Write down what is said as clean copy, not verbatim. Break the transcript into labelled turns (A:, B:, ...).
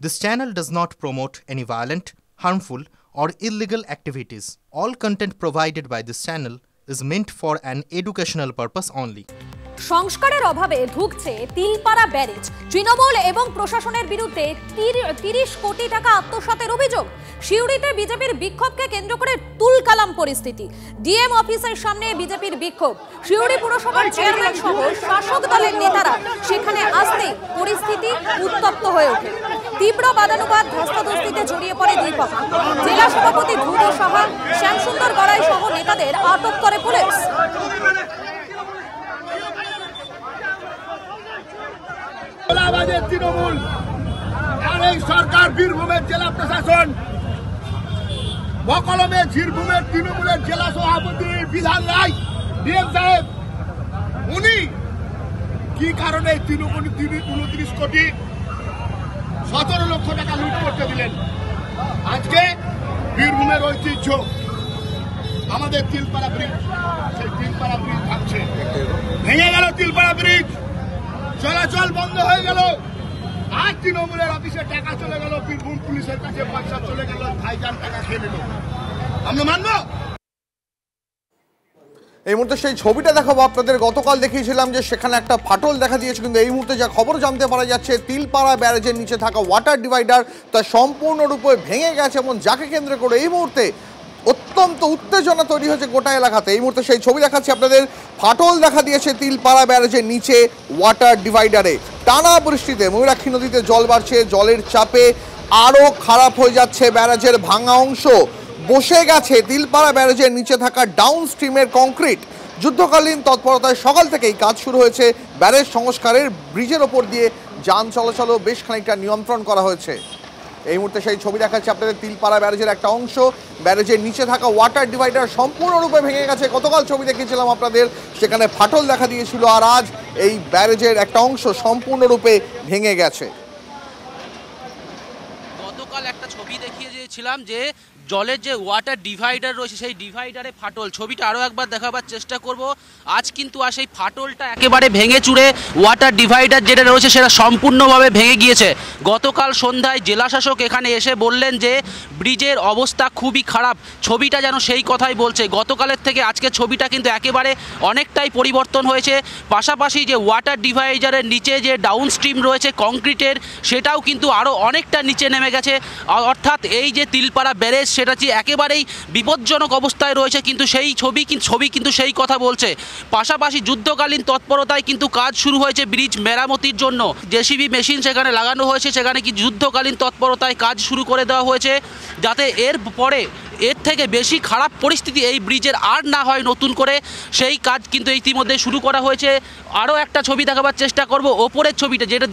A: This channel does not promote any violent, harmful, or illegal activities. All content provided by this channel is meant for an educational purpose only.
B: সংস্কারের অভাবে ধুঁকছে Tilpara barrage. Trinamool এবং প্রশাসনের বিরুদ্ধে 30 কোটি টাকা আত্মসাতের অভিযোগ। সিউড়িতে বিজেপির বিক্ষোভকে কেন্দ্র করে তুলকালাম পরিস্থিতি। ডিএম অফিসের সামনে বিজেপির বিক্ষোভ। সিউড়ি পুরসভার চেয়ারম্যান সহ শাসক দলের নেতারা সেখানে আসতেই পরিস্থিতি উত্তপ্ত হয়ে ওঠে। তীব্র বাদানুবাদ, ধস্তাধস্তিতে জড়িয়ে পড়ে দুই পক্ষ। জেলা সভাপতি ধ্রুব সাহা, শ্যামসুন্দর গড়াই সহ নেতাদের আটক করে পুলিশ।
C: তৃণমূল আর এই সরকার, বীরভূমের জেলা প্রশাসন, বকলমে বীরভূমের তৃণমূলের জেলা সভাপতি বিধান রায় ডিএম সাহেব, উনি কি কারণে 29 কোটি 17 লক্ষ টাকা লুট করতে দিলেন? আজকে বীরভূমের ঐতিহ্য আমাদের তিলপাড়া ব্রিজ, সেই তিলপাড়া ব্রিজ ভাঙছে, ভেঙে গেল তিলপাড়া ব্রিজ, চলাচল বন্ধ হয়ে গেল। আর তৃণমূলের অফিসে টাকা চলে গেল, বীরভূম পুলিশের কাছে পয়সা চলে গেল, ভাইজান টাকা খেয়ে নিল। আমরা মানবো?
D: এই মুহূর্তে সেই ছবিটা দেখাবো আপনাদের। গতকাল দেখিয়েছিলাম যে সেখানে একটা ফাটল দেখা দিয়েছে, কিন্তু এই মুহূর্তে যা খবর জানতে পারা যাচ্ছে, তিলপাড়া ব্যারেজের নিচে থাকা ওয়াটার ডিভাইডার তা সম্পূর্ণরূপে ভেঙে গেছে এবং যাকে কেন্দ্র করে এই মুহূর্তে অত্যন্ত উত্তেজনা তৈরি হয়েছে গোটা এলাকাতে। এই মুহূর্তে সেই ছবি দেখাচ্ছি আপনাদের। ফাটল দেখা দিয়েছে তিলপাড়া ব্যারেজের নিচে ওয়াটার ডিভাইডারে। টানা বৃষ্টিতে ময়ূরাক্ষী নদীতে জল বাড়ছে, জলের চাপে আরও খারাপ হয়ে যাচ্ছে ব্যারেজের ভাঙা অংশ। বসে গেছে তিলপাড়া ব্যারেজের নিচে থাকা ডাউন স্ট্রিমের কংক্রিট। যুদ্ধকালীন তৎপরতায় সকাল থেকেই কাজ শুরু হয়েছে ব্যারেজ সংস্কারের। ব্রিজের ওপর দিয়ে যান চলাচলও বেশ খানিকটা নিয়ন্ত্রণ করা হয়েছে। এই মুহূর্তে সেই ছবি দেখাচ্ছে আপনাদের। তিলপাড়া ব্যারেজের একটা অংশ, ব্যারেজের নিচে থাকা ওয়াটার ডিভাইডার সম্পূর্ণরূপে ভেঙে গেছে। গতকাল ছবি দেখিয়েছিলাম আপনাদের, সেখানে ফাটল দেখা দিয়েছিল, আর আজ এই ব্যারেজের একটা অংশ সম্পূর্ণরূপে ভেঙে গেছে।
E: গতকাল একটা ছবি দেখিয়ে দিয়েছিলাম যে জলের যে ওয়াটার ডিভাইডার রয়েছে, সেই ডিভাইডারে ফাটল। ছবিটা আরও একবার দেখাবার চেষ্টা করব। আজ কিন্তু আর সেই ফাটলটা একেবারে ভেঙে চুরে ওয়াটার ডিভাইডার যেটা রয়েছে সেটা সম্পূর্ণভাবে ভেঙে গিয়েছে। গতকাল সন্ধ্যায় জেলাশাসক এখানে এসে বললেন যে ব্রিজের অবস্থা খুবই খারাপ। ছবিটা যেন সেই কথাই বলছে। গতকালের থেকে আজকের ছবিটা কিন্তু একেবারে অনেকটাই পরিবর্তন হয়েছে। পাশাপাশি যে ওয়াটার ডিভাইডারের নিচে যে ডাউন স্ট্রিম রয়েছে কংক্রিটের, সেটাও কিন্তু আরও অনেকটা নিচে নেমে গেছে। অর্থাৎ এই যে তিলপাড়া ব্যারেজ সেটা যে একেবারেই বিপজ্জনক অবস্থায় রয়েছে, কিন্তু সেই ছবি কিন্তু সেই কথা বলছে। পাশাপাশি যুদ্ধকালীন তৎপরতায় কিন্তু কাজ শুরু হয়েছে ব্রিজ মেরামতির জন্য। জেসিবি মেশিন সেখানে লাগানো হয়েছে, সেখানে কি যুদ্ধকালীন তৎপরতায় কাজ শুরু করে দেওয়া হয়েছে, যাতে এর পরে এর থেকে বেশি খারাপ পরিস্থিতি এই ব্রিজের আর না হয় নতুন করে, সেই কাজ কিন্তু ইতিমধ্যে শুরু করা হয়েছে। আরও একটা ছবি দেখাবার চেষ্টা করব, ওপরের ছবিটা যেটা